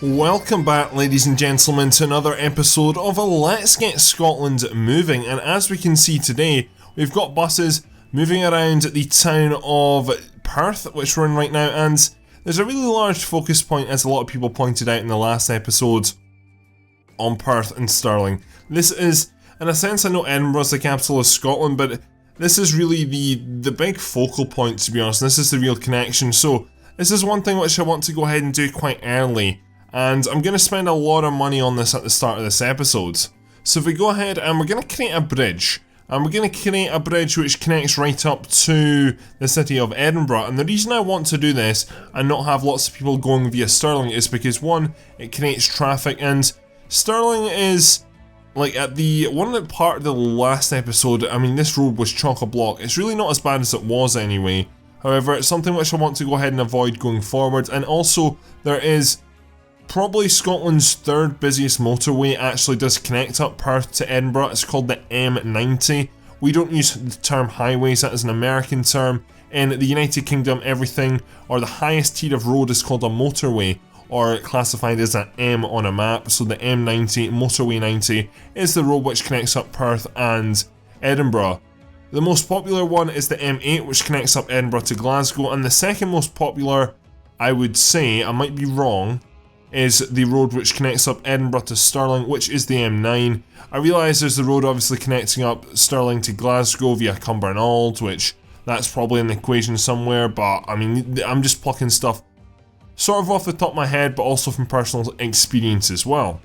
Welcome back, ladies and gentlemen, to another episode of Let's Get Scotland Moving. And as we can see today, we've got buses moving around the town of Perth, which we're in right now, and there's a really large focus point, as a lot of people pointed out in the last episode, on Perth and Stirling. This is, in a sense, I know Edinburgh's the capital of Scotland, but this is really the big focal point, to be honest. This is the real connection. So this is one thing which I want to go ahead and do quite early, and I'm going to spend a lot of money on this at the start of this episode. So if we go ahead and we're going to create a bridge, and we're going to create a bridge which connects right up to the city of Edinburgh. And the reason I want to do this and not have lots of people going via Stirling is because, one, it creates traffic, and Stirling is, like, at the part of the last episode, I mean, this road was chock-a-block. It's really not as bad as it was anyway. However, it's something which I want to go ahead and avoid going forward. And also, there is probably Scotland's third busiest motorway actually does connect up Perth to Edinburgh. It's called the M90. We don't use the term highways, that is an American term. In the United Kingdom, everything, or the highest tier of road is called a motorway, or classified as an M on a map. So the M90, Motorway 90, is the road which connects up Perth and Edinburgh. The most popular one is the M8, which connects up Edinburgh to Glasgow, and the second most popular, I would say, I might be wrong, is the road which connects up Edinburgh to Stirling, which is the M9. I realise there's the road obviously connecting up Stirling to Glasgow via Cumbernauld, which that's probably in the equation somewhere, but I mean, I'm just plucking stuff sort of off the top of my head, but also from personal experience as well.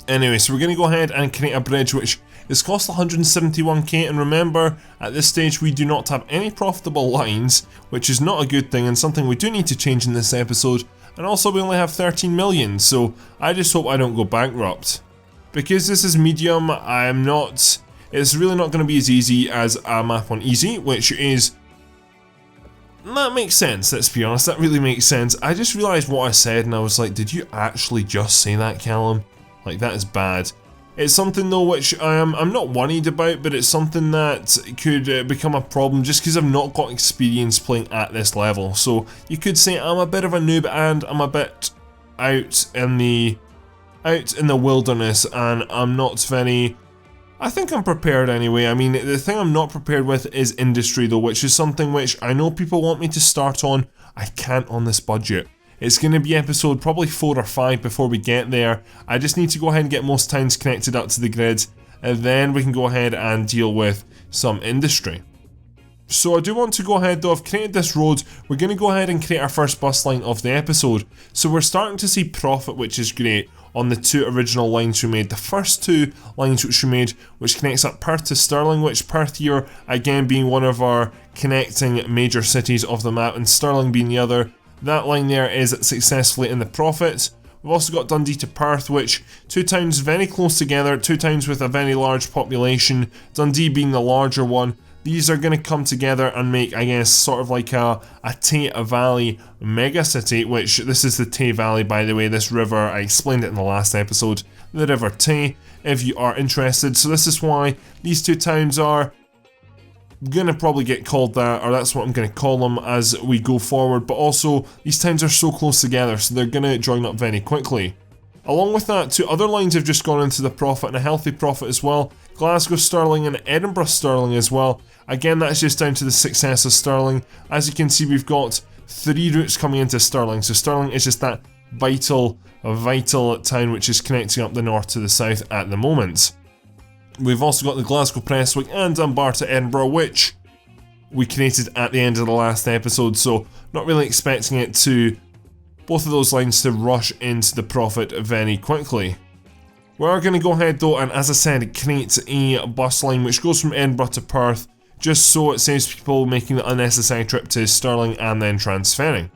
Anyway, so we're going to go ahead and create a bridge which is cost 171k, and remember, at this stage we do not have any profitable lines, which is not a good thing and something we do need to change in this episode. And also we only have 13 million, so I just hope I don't go bankrupt. Because this is medium, it's really not going to be as easy as a map on easy, which is, that makes sense, let's be honest, that really makes sense. I just realised what I said and I was like, did you actually just say that, Callum? Like, that is bad. It's something though which I'm not worried about, but it's something that could become a problem just because I've not got experience playing at this level. So you could say I'm a bit of a noob and I'm a bit out in the wilderness, and I'm not very, I think I'm prepared anyway. I mean, the thing I'm not prepared with is industry though, which is something which I know people want me to start on. I can't on this budget. It's going to be episode probably 4 or 5 before we get there. I just need to go ahead and get most towns connected up to the grid, and then we can go ahead and deal with some industry. So I do want to go ahead though, I've created this road, we're going to go ahead and create our first bus line of the episode. So we're starting to see profit, which is great, on the 2 original lines we made. The first 2 lines which we made, which connects up Perth to Stirling, which Perth here, again being one of our connecting major cities of the map, and Stirling being the other. That line there is successfully in the profit. We've also got Dundee to Perth, which 2 towns very close together, 2 towns with a very large population, Dundee being the larger one. These are going to come together and make, I guess, sort of like a Tay Valley megacity, which this is the Tay Valley, by the way, this river, I explained it in the last episode, the River Tay, if you are interested. So this is why these 2 towns are gonna probably get called that, or that's what I'm gonna call them as we go forward, but also these towns are so close together, so they're gonna join up very quickly. Along with that, 2 other lines have just gone into the profit, and a healthy profit as well. Glasgow Stirling and Edinburgh Stirling as well. Again, that's just down to the success of Stirling. As you can see, we've got 3 routes coming into Stirling, so Stirling is just that vital town which is connecting up the north to the south at the moment. We've also got the Glasgow Prestwick and Dunbar to Edinburgh, which we created at the end of the last episode, so not really expecting it to, both of those lines to rush into the profit very quickly. We are going to go ahead though, and as I said, create a bus line which goes from Edinburgh to Perth, just so it saves people making the unnecessary trip to Stirling and then transferring.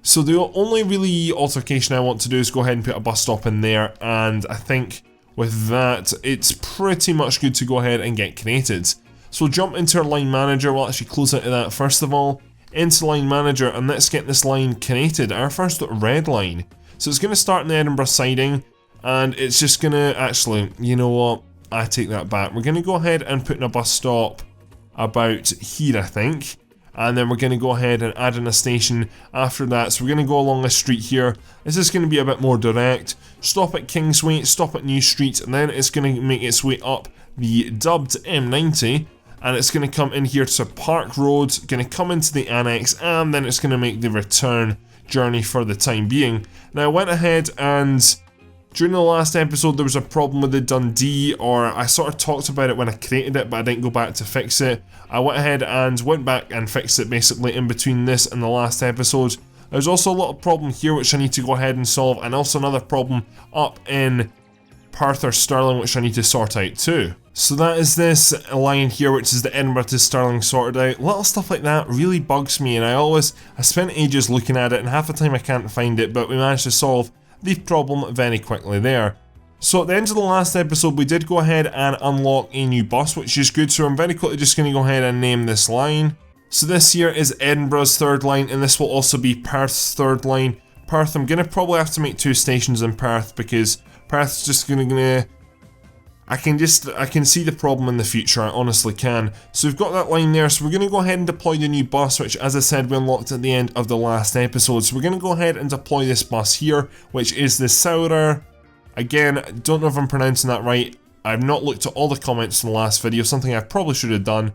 So the only really altercation I want to do is go ahead and put a bus stop in there, and I think with that, it's pretty much good to go ahead and get created. So jump into our line manager, we'll actually close out of that first of all, into line manager, and let's get this line created, our first red line. So it's going to start in the Edinburgh siding, and it's just going to, actually, you know what, I take that back. We're going to go ahead and put in a bus stop about here, I think, and then we're going to go ahead and add in a station after that. So we're going to go along this street here. This is going to be a bit more direct. Stop at Kingsway, stop at New Street, and then it's going to make its way up the dubbed M90, and it's going to come in here to Park Road, going to come into the annex, and then it's going to make the return journey for the time being. Now I went ahead and during the last episode there was a problem with the Dundee, or I sort of talked about it when I created it but I didn't go back to fix it. I went ahead and went back and fixed it basically in between this and the last episode. There's also a little problem here which I need to go ahead and solve, and also another problem up in Perth or Stirling which I need to sort out too. So that is this line here, which is the Edinburgh to Stirling sorted out. Little stuff like that really bugs me, and I spent ages looking at it, and half the time I can't find it, but we managed to solve the problem very quickly there. So at the end of the last episode we did go ahead and unlock a new bus, which is good, so I'm very quickly just going to go ahead and name this line. So this here is Edinburgh's third line, and this will also be Perth's third line. Perth, I'm going to probably have to make 2 stations in Perth, because Perth's just going to I can see the problem in the future, I honestly can. So we've got that line there, so we're going to go ahead and deploy the new bus, which as I said we unlocked at the end of the last episode. So we're going to go ahead and deploy this bus here, which is the Saurer. Again, don't know if I'm pronouncing that right. I've not looked at all the comments in the last video, something I probably should have done.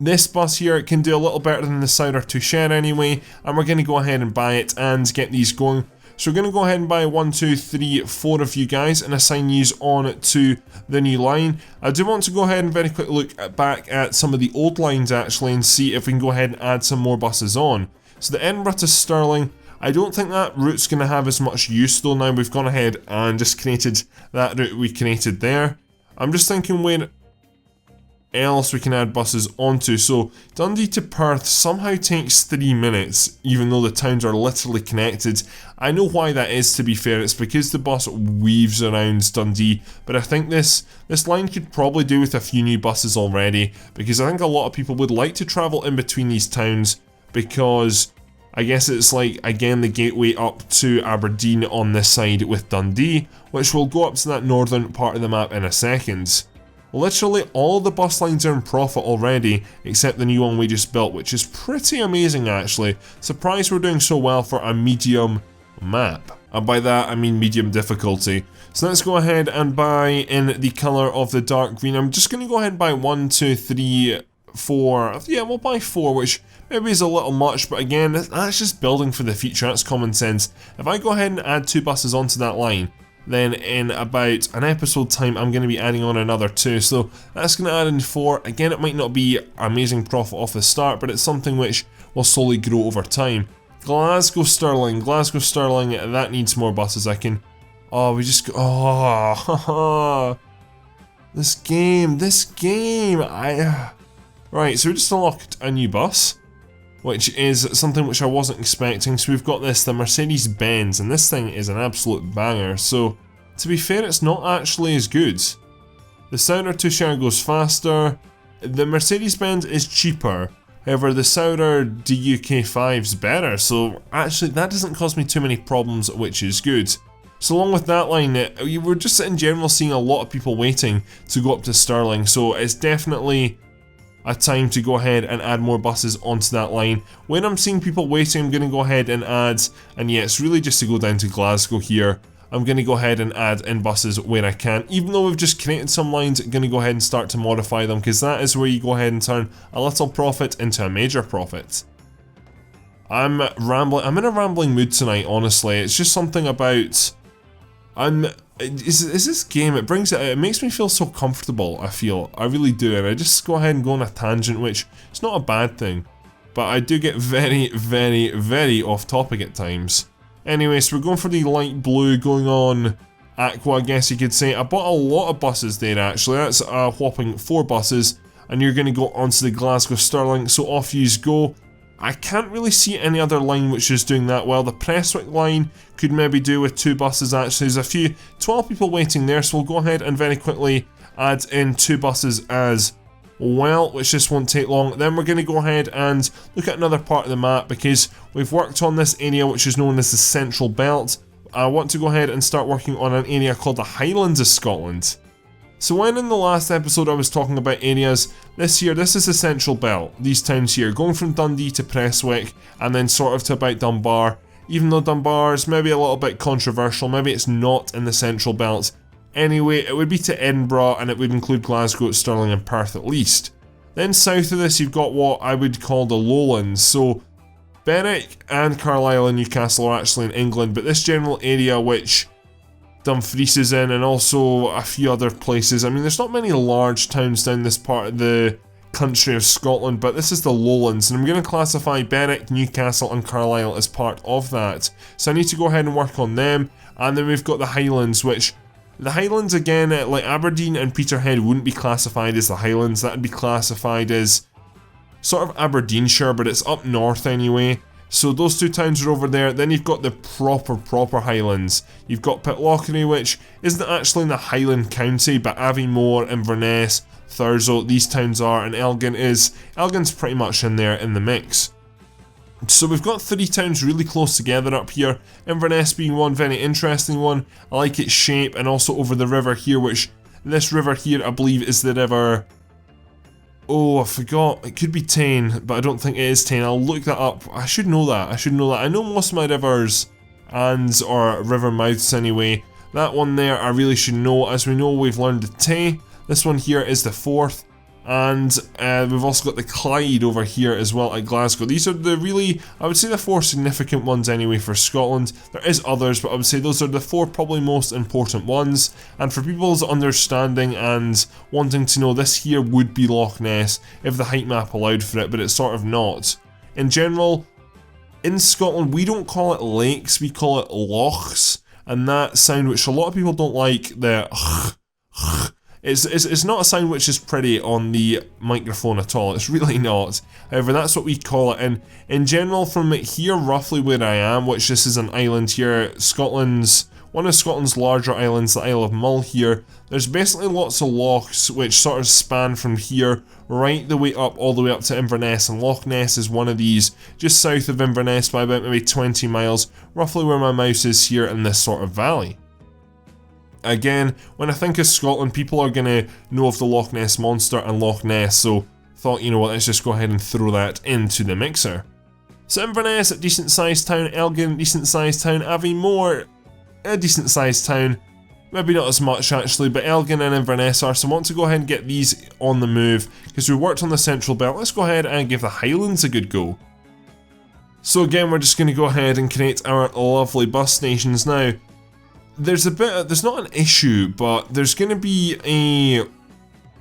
This bus here can do a little better than the Saurer Toucher anyway, and we're going to go ahead and buy it and get these going. So we're going to go ahead and buy 1, 2, 3, 4 of you guys and assign yous on to the new line. I do want to go ahead and very quickly look back at some of the old lines actually and see if we can go ahead and add some more buses on. So the Edinburgh to Stirling, I don't think that route's going to have as much use though. Now we've gone ahead and just created that route we created there. I'm just thinking where else we can add buses onto. So Dundee to Perth somehow takes 3 minutes, even though the towns are literally connected. I know why that is, to be fair. It's because the bus weaves around Dundee, but I think this line could probably do with a few new buses already, because I think a lot of people would like to travel in between these towns, because I guess it's like, again, the gateway up to Aberdeen on this side with Dundee, which will go up to that northern part of the map in a second. Literally all the bus lines are in profit already, except the new one we just built, which is pretty amazing actually. Surprised we're doing so well for a medium map. And by that I mean medium difficulty. So let's go ahead and buy in the colour of the dark green. I'm just going to go ahead and buy 1, 2, 3, 4. Yeah, we'll buy 4, which maybe is a little much, but again, that's just building for the future, that's common sense. If I go ahead and add 2 buses onto that line, then in about an episode time I'm going to be adding on another 2, so that's going to add in 4. Again, it might not be amazing profit off the start, but it's something which will slowly grow over time. Glasgow Stirling, that needs more buses. I can, oh, we just, oh, this game, right, so we just unlocked a new bus, which is something which I wasn't expecting. So we've got this, the Mercedes-Benz, and this thing is an absolute banger. So to be fair, it's not actually as good. The Saurer Toucher goes faster, the Mercedes-Benz is cheaper, however the Saurer DUK5's better, so actually that doesn't cause me too many problems, which is good. So along with that line, we're just in general seeing a lot of people waiting to go up to Stirling, so it's definitely a time to go ahead and add more buses onto that line. When I'm seeing people waiting, I'm going to go ahead and add, and yeah, it's really just to go down to Glasgow here. I'm going to go ahead and add in buses where I can. Even though we've just created some lines, I'm going to go ahead and start to modify them, because that is where you go ahead and turn a little profit into a major profit. I'm in a rambling mood tonight, honestly. It's just something about, is this game, it makes me feel so comfortable, I really do, and I just go ahead and go on a tangent, which is not a bad thing, but I do get very, very, very off topic at times. Anyway, so we're going for the light blue, going on aqua, I guess you could say. I bought a lot of buses there actually, that's a whopping 4 buses, and you're going to go onto the Glasgow Stirling, so off yous go. I can't really see any other line which is doing that well. The Prestwick line could maybe do with 2 buses actually. There's 12 people waiting there, so we'll go ahead and very quickly add in 2 buses as well, which just won't take long. Then we're going to go ahead and look at another part of the map, because we've worked on this area which is known as the Central Belt. I want to go ahead and start working on an area called the Highlands of Scotland. So when in the last episode I was talking about areas, this is the Central Belt, these towns here, going from Dundee to Prestwick, and then sort of to about Dunbar. Even though Dunbar is maybe a little bit controversial, maybe it's not in the Central Belt. Anyway, it would be to Edinburgh, and it would include Glasgow, Stirling and Perth at least. Then south of this you've got what I would call the lowlands, so Berwick and Carlisle and Newcastle are actually in England, but this general area which Dumfries is in, and also a few other places. I mean, there's not many large towns down this part of the country of Scotland, but this is the lowlands, and I'm going to classify Berwick, Newcastle and Carlisle as part of that. So I need to go ahead and work on them, and then we've got the Highlands, which the Highlands again, like Aberdeen and Peterhead wouldn't be classified as the Highlands, that would be classified as sort of Aberdeenshire, but it's up north anyway. So those two towns are over there. Then you've got the proper Highlands. You've got Pitlochry, which isn't actually in the Highland County, but Aviemore, Inverness, Thurso, these towns are, and Elgin is. Elgin's pretty much in there in the mix. So we've got 3 towns really close together up here. Inverness being one very interesting one. I like its shape, and also over the river here, which this river here I believe is the river... Oh, I forgot. It could be Tyne, but I don't think it is Tyne. I'll look that up. I should know that. I know most of my rivers or river mouths anyway. That one there I really should know. As we know, we've learned the Tay. This one here is the Forth. And we've also got the Clyde over here as well at Glasgow. These are the really, I would say the 4 significant ones anyway for Scotland. There is others, but I would say those are the 4 probably most important ones. And for people's understanding and wanting to know, this here would be Loch Ness if the height map allowed for it, but it's sort of not. In general, in Scotland we don't call it lakes, we call it lochs. And that sound which a lot of people don't like, the It's not a sound which is pretty on the microphone at all, it's really not. However, that's what we call it, and in general from here roughly where I am, which this is an island here, one of Scotland's larger islands, the Isle of Mull here, there's basically lots of lochs which sort of span from here right the way up, all the way up to Inverness, and Loch Ness is one of these, just south of Inverness by about maybe 20 miles, roughly where my mouse is here in this sort of valley. Again, when I think of Scotland, people are going to know of the Loch Ness Monster and Loch Ness, so thought, you know what, let's just go ahead and throw that into the mixer. So Inverness, a decent sized town, Elgin, decent sized town, Aviemore, a decent sized town, maybe not as much actually, but Elgin and Inverness are, so I want to go ahead and get these on the move, because we worked on the Central Belt. Let's go ahead and give the Highlands a good go. So again, we're just going to go ahead and create our lovely bus stations now. There's not an issue, but there's going to be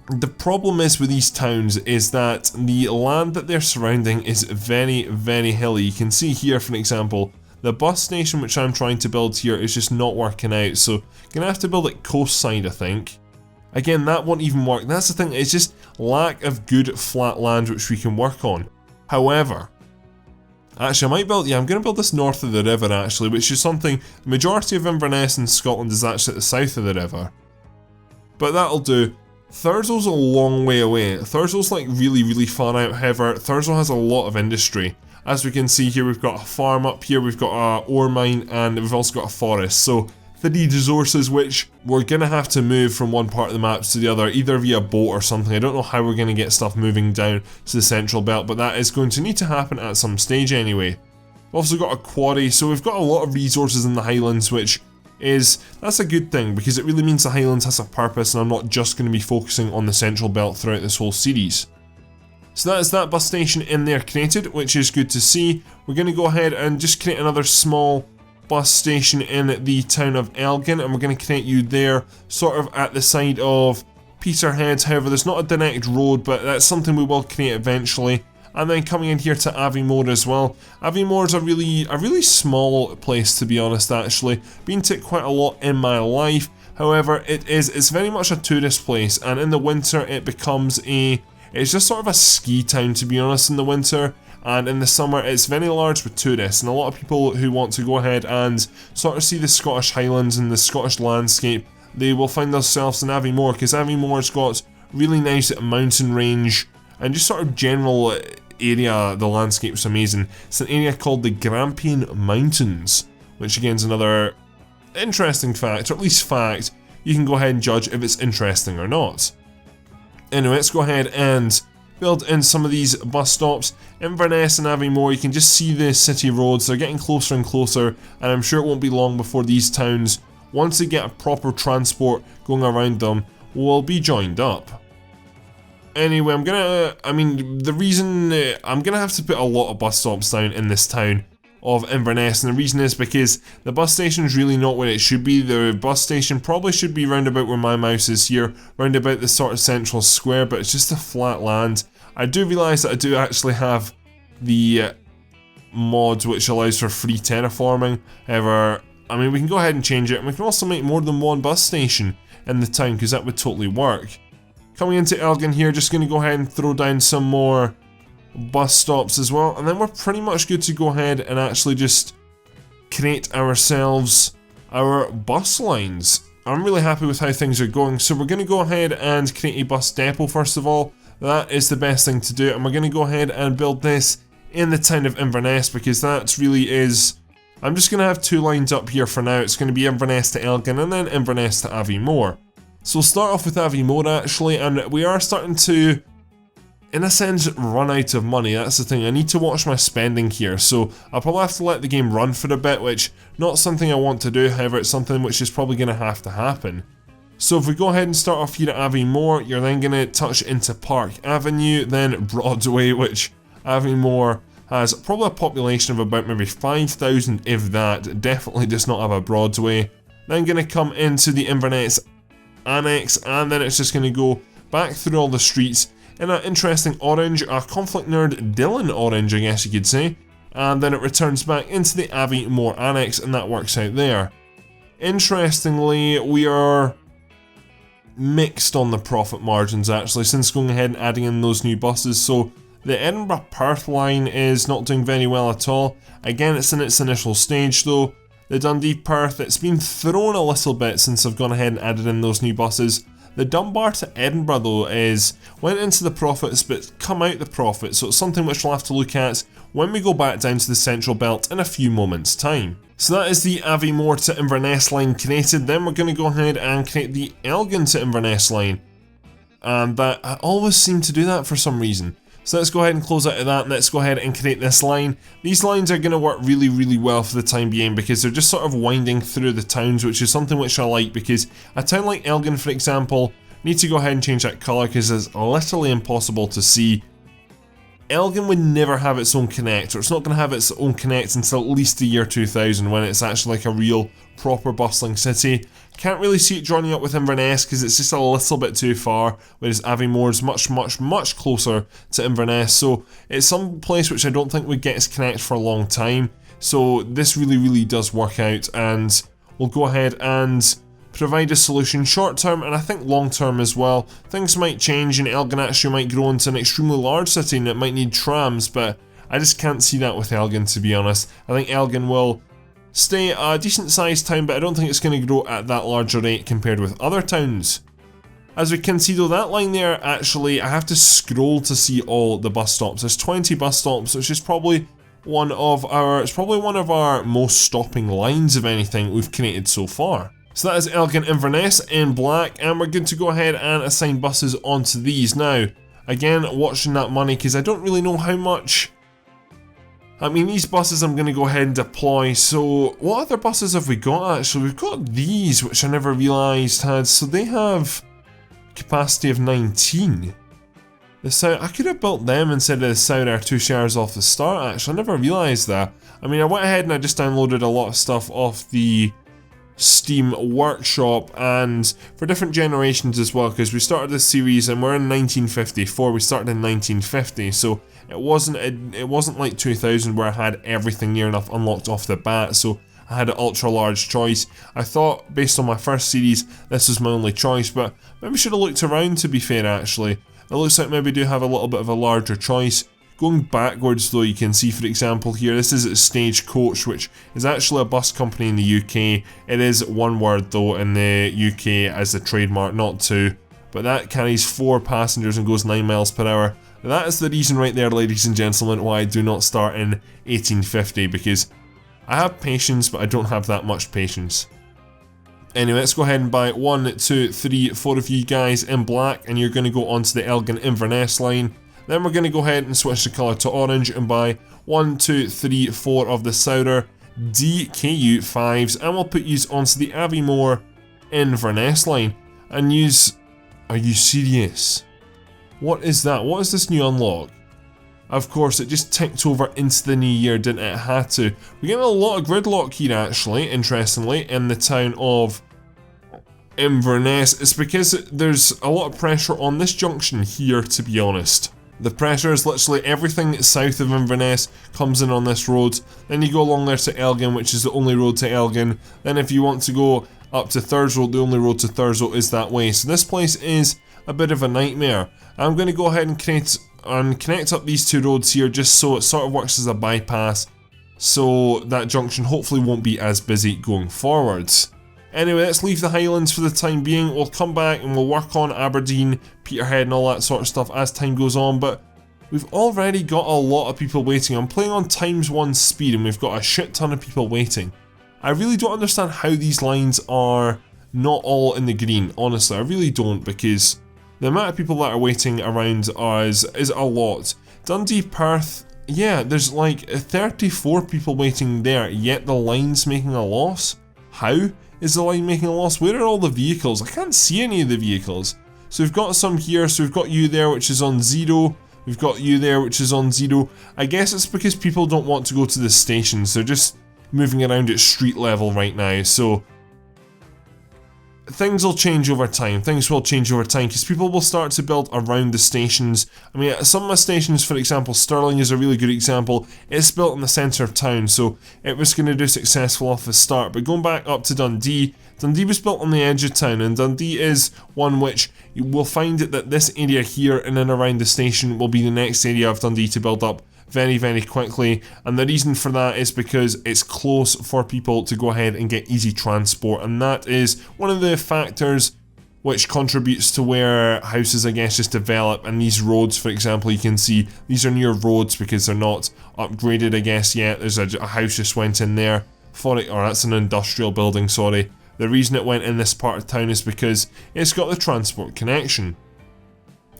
the problem is with these towns is that the land that they're surrounding is very, very hilly. You can see here, for example, the bus station which I'm trying to build here is just not working out, so I'm going to have to build it coast side, I think. Again, that won't even work. That's the thing, it's just lack of good flat land which we can work on. However, actually, I'm going to build this north of the river actually, which is something, the majority of Inverness in Scotland is actually at the south of the river. But that'll do. Thurso's a long way away. Thurso's like really, really far out, however, Thurso has a lot of industry. As we can see here, we've got a farm up here, we've got a ore mine, and we've also got a forest. So, 3 resources which we're going to have to move from one part of the map to the other, either via boat or something. I don't know how we're going to get stuff moving down to the Central Belt, but that is going to need to happen at some stage anyway. We've also got a quarry, so we've got a lot of resources in the Highlands, that's a good thing, because it really means the Highlands has a purpose, and I'm not just going to be focusing on the Central Belt throughout this whole series. So that is that bus station in there created, which is good to see. We're going to go ahead and just create another small bus station in the town of Elgin, and we're going to create you there, sort of at the side of Peterhead. However, there's not a direct road, but that's something we will create eventually. And then coming in here to Aviemore as well. Aviemore is a really small place, to be honest, actually. Been to it quite a lot in my life. However, it's very much a tourist place, and in the winter it becomes it's just sort of a ski town, to be honest, in the winter. And in the summer it's very large with tourists, and a lot of people who want to go ahead and sort of see the Scottish Highlands and the Scottish landscape, they will find themselves in Aviemore, because Aviemore's got really nice mountain range and just sort of general area. The landscape's amazing. It's an area called the Grampian Mountains, which again is another interesting fact, or at least fact. you can go ahead and judge if it's interesting or not. Anyway, let's go ahead and build in some of these bus stops. Inverness and Aviemore, you can just see the city roads, they're getting closer and closer, and I'm sure it won't be long before these towns, once they get a proper transport going around them, will be joined up. Anyway, I'm gonna have to put a lot of bus stops down in this town of Inverness, and the reason is because the bus station is really not where it should be. The bus station probably should be round about where my mouse is here, round about the sort of central square, but it's just a flat land. I do realise that I do actually have the mod which allows for free terraforming. However, I mean, we can go ahead and change it, and we can also make more than one bus station in the town, because that would totally work. Coming into Elgin here, just going to go ahead and throw down some more bus stops as well, and then we're pretty much good to go ahead and actually just create ourselves our bus lines. I'm really happy with how things are going, so we're going to go ahead and create a bus depot first of all. That is the best thing to do, and we're going to go ahead and build this in the town of Inverness, because that really is... I'm just going to have 2 lines up here for now. It's going to be Inverness to Elgin and then Inverness to Aviemore. So we'll start off with Aviemore actually, and we are starting to, in a sense, run out of money. That's the thing, I need to watch my spending here, so I'll probably have to let the game run for a bit, which, not something I want to do, however it's something which is probably going to have to happen. So if we go ahead and start off here at Aviemore, you're then going to touch into Park Avenue, then Broadway, which Aviemore has probably a population of about maybe 5,000 if that, definitely does not have a Broadway. Then going to come into the Inverness Annex, and then it's just going to go back through all the streets in an interesting orange, a Conflict Nerd Dylan orange I guess you could say, and then it returns back into the Aviemore Annex, and that works out there. Interestingly, we are mixed on the profit margins actually since going ahead and adding in those new buses, so the Edinburgh Perth line is not doing very well at all. Again, it's in its initial stage though. The Dundee Perth, it's been thrown a little bit since I've gone ahead and added in those new buses. The Dunbar to Edinburgh though went into the profits but come out the profit, so it's something which we'll have to look at when we go back down to the Central Belt in a few moments time. So that is the Aviemore to Inverness line created. Then we're going to go ahead and create the Elgin to Inverness line, and that I always seem to do that for some reason. So let's go ahead and close out of that, and let's go ahead and create this line. These lines are going to work really well for the time being, because they're just sort of winding through the towns, which is something which I like, because a town like Elgin, for example, need to go ahead and change that colour because it's literally impossible to see. Elgin would never have its own connect, or it's not going to have its own connect until at least the year 2000, when it's actually like a real proper bustling city. Can't really see it joining up with Inverness because it's just a little bit too far, whereas Aviemore is much closer to Inverness, so it's some place which I don't think would get its connect for a long time. So this really does work out, and we'll go ahead and provide a solution short term, and I think long term as well. Things might change and Elgin actually might grow into an extremely large city and it might need trams, but I just can't see that with Elgin, to be honest. I think Elgin will stay a decent sized town, but I don't think it's going to grow at that larger rate compared with other towns. As we can see though, that line there, actually I have to scroll to see all the bus stops. There's 20 bus stops, which is probably one of our most stopping lines of anything we've created so far. So that is Elgin Inverness in black, and we're good to go ahead and assign buses onto these. Now, again, watching that money because I don't really know how much. I mean, these buses I'm going to go ahead and deploy. So what other buses have we got actually? We've got these, which I never realised had, so they have capacity of 19. I could have built them instead of the South Air 2 shares off the start actually, I never realised that. I mean, I went ahead and I just downloaded a lot of stuff off the Steam Workshop, and for different generations as well, because we started this series and we're in 1954, we started in 1950, so it wasn't like 2000 where I had everything near enough unlocked off the bat, so I had an ultra large choice. I thought based on my first series this was my only choice, but maybe should have looked around, to be fair actually. It looks like maybe do have a little bit of a larger choice. Going backwards though, you can see for example here, this is Stagecoach, which is actually a bus company in the UK. It is one word though in the UK as the trademark, not two. But that carries 4 passengers and goes 9 miles per hour. That is the reason right there, ladies and gentlemen, why I do not start in 1850, because I have patience but I don't have that much patience. Anyway, let's go ahead and buy 1, 2, 3, 4 of you guys in black, and you're going to go onto the Elgin Inverness line. Then we're going to go ahead and switch the colour to orange and buy 1, 2, 3, 4 of the Souter DKU 5s, and we'll put yous onto the Aviemore Inverness line. And use... Are you serious? What is that? What is this new unlock? Of course, it just ticked over into the new year, didn't it? It had to. We're getting a lot of gridlock here, actually, interestingly, in the town of Inverness. It's because there's a lot of pressure on this junction here, to be honest. The pressure is literally everything south of Inverness comes in on this road. Then you go along there to Elgin, which is the only road to Elgin. Then if you want to go up to Thurso, the only road to Thurso is that way. So this place is a bit of a nightmare. I'm going to go ahead and connect up these two roads here just so it sort of works as a bypass, so that junction hopefully won't be as busy going forwards. Anyway, let's leave the Highlands for the time being. We'll come back and we'll work on Aberdeen, Peterhead and all that sort of stuff as time goes on, but we've already got a lot of people waiting. I'm playing on ×1 speed and we've got a shit ton of people waiting. I really don't understand how these lines are not all in the green, honestly. I really don't, because the amount of people that are waiting around us is a lot. Dundee, Perth, yeah, there's like 34 people waiting there, yet the line's making a loss? How is the line making a loss? Where are all the vehicles? I can't see any of the vehicles. So we've got some here, so we've got you there, which is on 0. We've got you there, which is on 0. I guess it's because people don't want to go to the stations. They're just moving around at street level right now, so things will change over time. Things will change over time because people will start to build around the stations. I mean, some of my stations, for example, Stirling is a really good example. It's built in the centre of town, so it was going to do successful off the start. But going back up to Dundee, Dundee was built on the edge of town, and Dundee is one which you will find that this area here in and around the station will be the next area of Dundee to build up very, very quickly, and the reason for that is because it's close for people to go ahead and get easy transport, and that is one of the factors which contributes to where houses, I guess, just develop. And these roads, for example, you can see these are near roads because they're not upgraded, I guess, yet. There's a house just went in there for it, or that's an industrial building, sorry. The reason it went in this part of town is because it's got the transport connection.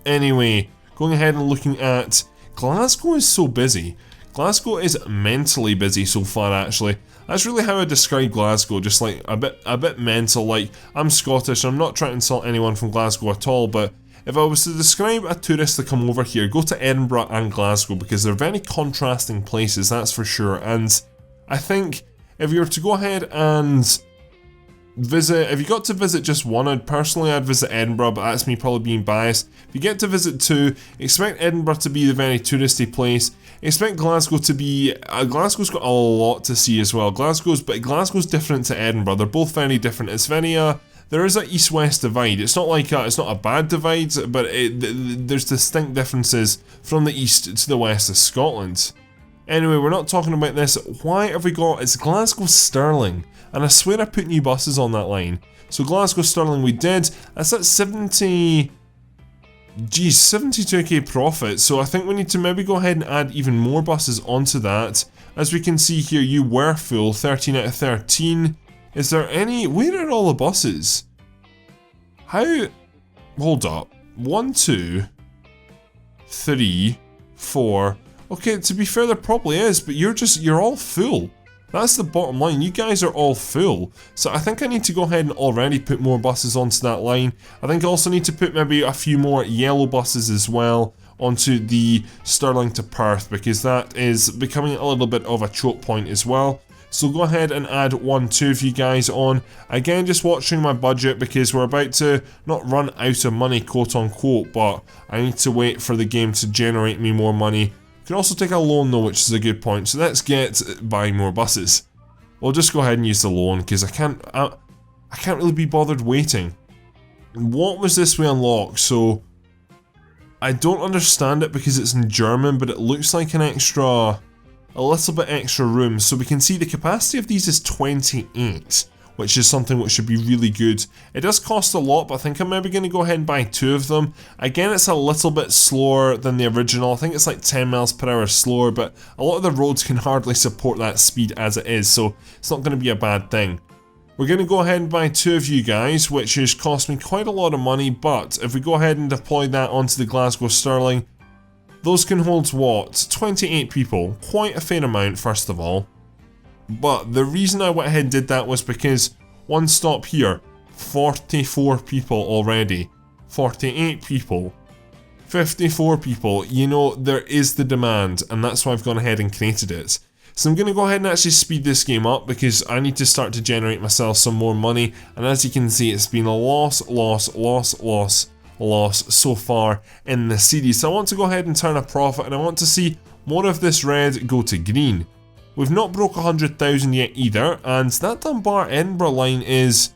Anyway, going ahead and looking at Glasgow is so busy. Glasgow is mentally busy so far, actually. That's really how I describe Glasgow, just like a bit mental. Like, I'm Scottish, I'm not trying to insult anyone from Glasgow at all, but if I was to describe a tourist to come over here, go to Edinburgh and Glasgow, because they're very contrasting places, that's for sure. And I think if you were to go ahead and visit, if you got to visit just one, I'd visit Edinburgh, but that's me probably being biased. If you get to visit two, expect Edinburgh to be the very touristy place. Expect Glasgow to be, Glasgow's got a lot to see as well. Glasgow's different to Edinburgh. They're both very different. It's very, there is an east-west divide. It's not like it's not a bad divide, but there's distinct differences from the east to the west of Scotland. Anyway, we're not talking about this. Why have we got, it's Glasgow Stirling. And I swear I put new buses on that line. So Glasgow Stirling we did. That's at 72k profit. So I think we need to maybe go ahead and add even more buses onto that. As we can see here, you were full, 13 out of 13. Is there any, where are all the buses? How, hold up. 1, 2, 3, 4. Okay, to be fair, there probably is, but you're all full. That's the bottom line, you guys are all full. So I think I need to go ahead and already put more buses onto that line. I think I also need to put maybe a few more yellow buses as well onto the Stirling to Perth, because that is becoming a little bit of a choke point as well. So go ahead and add 1, 2 of you guys on. Again, just watching my budget because we're about to not run out of money, quote unquote, but I need to wait for the game to generate me more money. You can also take a loan though, which is a good point. So let's get buying more buses. We'll just go ahead and use the loan because I can't really be bothered waiting. What was this we unlocked? So I don't understand it because it's in German, but it looks like a little bit extra room. So we can see the capacity of these is 28, which is something which should be really good. It does cost a lot, but I think I'm maybe going to go ahead and buy 2 of them. Again, it's a little bit slower than the original. I think it's like 10 miles per hour slower, but a lot of the roads can hardly support that speed as it is, so it's not going to be a bad thing. We're We're going to go ahead and buy 2 of you guys, which has cost me quite a lot of money, but if we go ahead and deploy that onto the Glasgow Stirling, those can hold what? 28 people. Quite a fair amount, first of all. But the reason I went ahead and did that was because one stop here, 44 people already. 48 people. 54 people. You know, there is the demand, and that's why I've gone ahead and created it. So I'm going to go ahead and actually speed this game up because I need to start to generate myself some more money, and as you can see, it's been a loss so far in the series. So I want to go ahead and turn a profit, and I want to see more of this red go to green. We've not broke 100,000 yet either, and that Dunbar-Edinburgh line is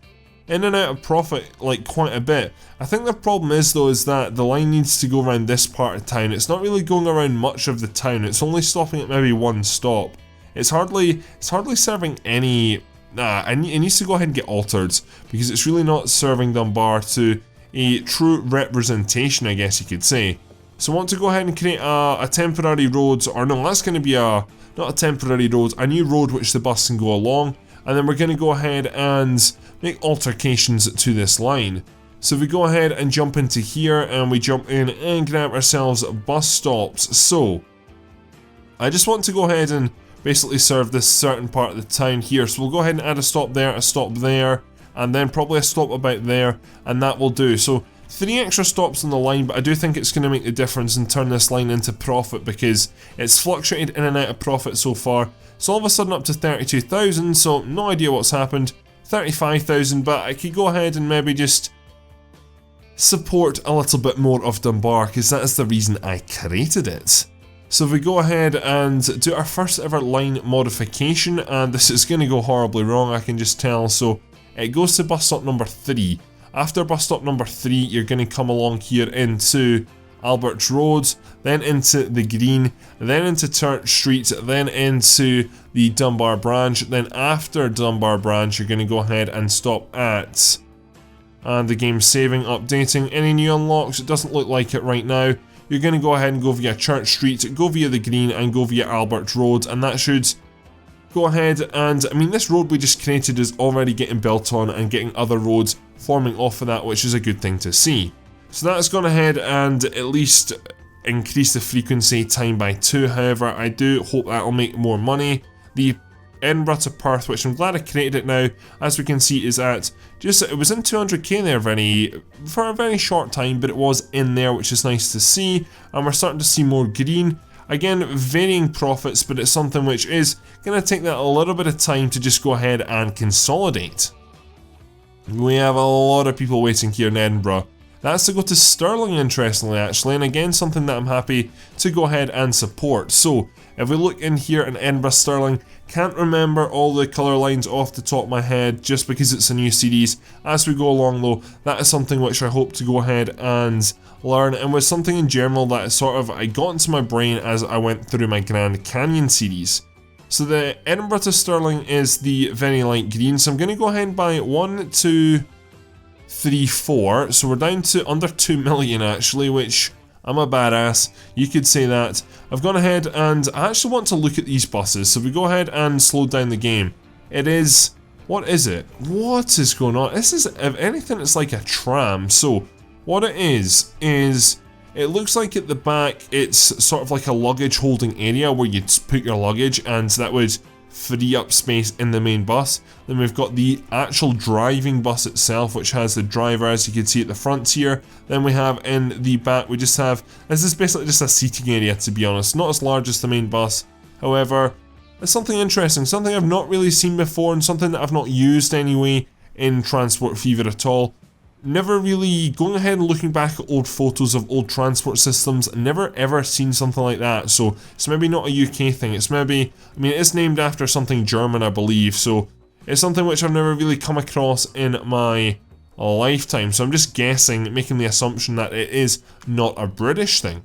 in and out of profit like quite a bit. I think the problem is though is that the line needs to go around this part of town. It's not really going around much of the town, it's only stopping at maybe one stop. It's hardly serving any... it needs to go ahead and get altered, because it's really not serving Dunbar to a true representation, I guess you could say. So I want to go ahead and create a temporary road, or no, that's going to be not a temporary road, a new road which the bus can go along, and then we're going to go ahead and make altercations to this line. So if we go ahead and jump into here, and we jump in and grab ourselves bus stops. So I just want to go ahead and basically serve this certain part of the town here. So we'll go ahead and add a stop there, and then probably a stop about there, and that will do. So 3 extra stops on the line, but I do think it's going to make the difference and turn this line into profit, because it's fluctuated in and out of profit so far. So all of a sudden up to 32,000, so no idea what's happened. 35,000, but I could go ahead and maybe just support a little bit more of Dunbar, because that is the reason I created it. So if we go ahead and do our first ever line modification, and this is going to go horribly wrong, I can just tell. So it goes to bus stop number 3. After bus stop number 3, you're going to come along here into Albert Road, then into the Green, then into Church Street, then into the Dunbar branch. Then after Dunbar branch, you're going to go ahead and stop at, and the game's saving, updating. Any new unlocks? It doesn't look like it right now. You're going to go ahead and go via Church Street, go via the Green, and go via Albert Road, and that should go ahead and, I mean, this road we just created is already getting built on and getting other roads forming off of that, which is a good thing to see. So that's gone ahead and at least increase the frequency time by 2. However, I do hope that'll make more money. The Edinburgh to Perth, which I'm glad I created it now, as we can see is at just, it was in 200k there for a very short time, but it was in there, which is nice to see. And we're starting to see more green. Again, varying profits, but it's something which is going to take that a little bit of time to just go ahead and consolidate. We have a lot of people waiting here in Edinburgh. That's to go to Stirling, interestingly, actually, and again, something that I'm happy to go ahead and support. So, if we look in here in Edinburgh Stirling, can't remember all the colour lines off the top of my head just because it's a new series. As we go along though, that is something which I hope to go ahead and learn, and was something in general that sort of I got into my brain as I went through my Grand Canyon series. So the Edinburgh to Stirling is the very light green, so I'm going to go ahead and buy 1, 2, 3, 4, so we're down to under 2 million actually, which I'm a badass, you could say that. I've gone ahead and I actually want to look at these buses, so we go ahead and slow down the game. It is, what is it? What is going on? This is, if anything, it's like a tram. So what it is it looks like at the back it's sort of like a luggage holding area where you'd put your luggage, and that would free up space in the main bus. Then we've got the actual driving bus itself, which has the driver, as you can see at the front here. Then we have in the back, we just have, this is basically just a seating area, to be honest, not as large as the main bus. However, it's something interesting, something I've not really seen before, and something that I've not used anyway in Transport Fever at all. Never really, going ahead and looking back at old photos of old transport systems, never ever seen something like that. So it's maybe not a UK thing, it's maybe, I mean, it is named after something German, I believe, so it's something which I've never really come across in my lifetime. So I'm just guessing, making the assumption that it is not a British thing.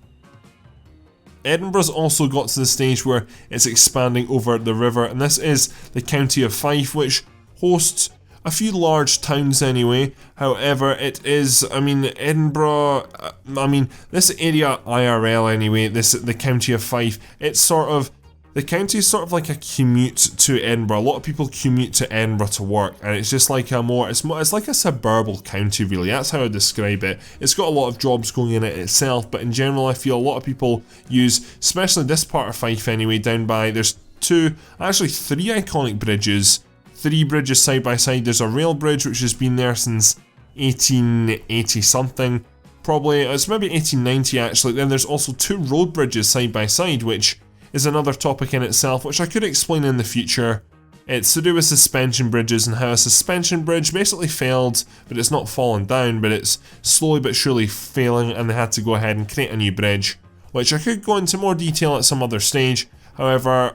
Edinburgh's also got to the stage where it's expanding over the river, and this is the county of Fife, which hosts a few large towns anyway. However, it is, I mean, Edinburgh, I mean, this area IRL anyway, the county of Fife, it's sort of the county is sort of like a commute to Edinburgh. A lot of people commute to Edinburgh to work, and it's just like it's like a suburban county really. That's how I describe it. It's got a lot of jobs going in it itself, but in general I feel a lot of people use, especially this part of Fife anyway, down by, there's three iconic bridges. 3 bridges side by side. There's a rail bridge which has been there since 1880 something. Probably, it's maybe 1890 actually. Then there's also 2 road bridges side by side, which is another topic in itself, which I could explain in the future. It's to do with suspension bridges and how a suspension bridge basically failed, but it's not fallen down, but it's slowly but surely failing, and they had to go ahead and create a new bridge, which I could go into more detail at some other stage. However,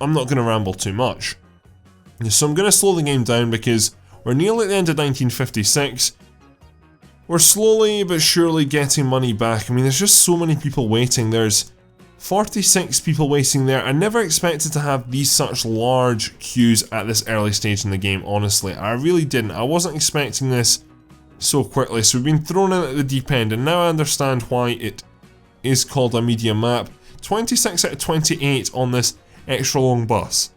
I'm not going to ramble too much. So I'm going to slow the game down because we're nearly at the end of 1956. We're slowly but surely getting money back. I mean, there's just so many people waiting. There's 46 people waiting there. I never expected to have these such large queues at this early stage in the game, honestly. I really didn't. I wasn't expecting this so quickly. So we've been thrown in at the deep end, and now I understand why it is called a medium map. 26 out of 28 on this extra long bus.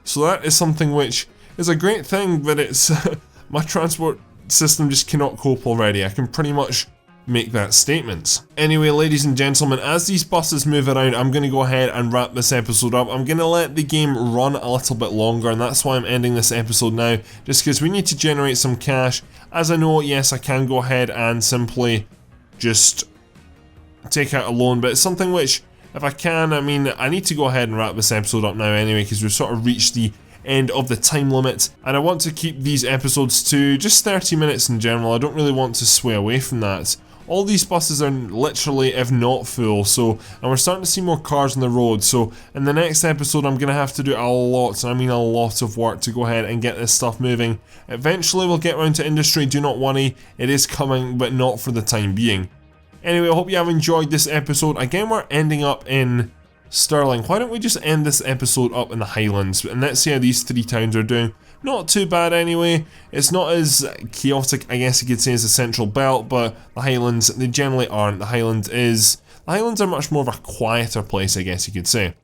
So that is something which is a great thing, but it's my transport system just cannot cope already. I can pretty much make that statement. Anyway, ladies and gentlemen, as these buses move around, I'm going to go ahead and wrap this episode up. I'm going to let the game run a little bit longer, and that's why I'm ending this episode now, just because we need to generate some cash. As I know, yes, I can go ahead and simply just take out a loan, but it's something which, if I can, I mean, I need to go ahead and wrap this episode up now anyway, because we've sort of reached the end of the time limit, and I want to keep these episodes to just 30 minutes in general. I don't really want to sway away from that. All these buses are literally, if not full, and we're starting to see more cars on the road, so in the next episode I'm going to have to do a lot, and I mean a lot of work to go ahead and get this stuff moving. Eventually we'll get around to industry, do not worry, it is coming, but not for the time being. Anyway, I hope you have enjoyed this episode. Again, we're ending up in Stirling. Why don't we just end this episode up in the Highlands, and let's see how these 3 towns are doing. Not too bad anyway. It's not as chaotic, I guess you could say, as the Central Belt, but the Highlands, they generally aren't. The Highlands are much more of a quieter place, I guess you could say.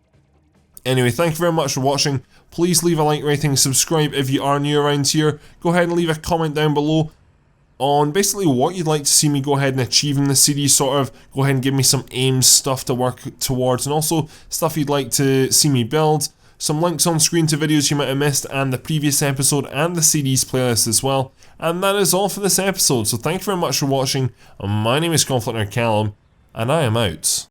Anyway, thank you very much for watching. Please leave a like, rating, subscribe if you are new around here. Go ahead and leave a comment down below on basically what you'd like to see me go ahead and achieve in the series, sort of go ahead and give me some aims, stuff to work towards, and also stuff you'd like to see me build. Some links on screen to videos you might have missed, and the previous episode and the series playlist as well. And that is all for this episode, so thank you very much for watching. My name is Conflict Nerd Callum, and I am out.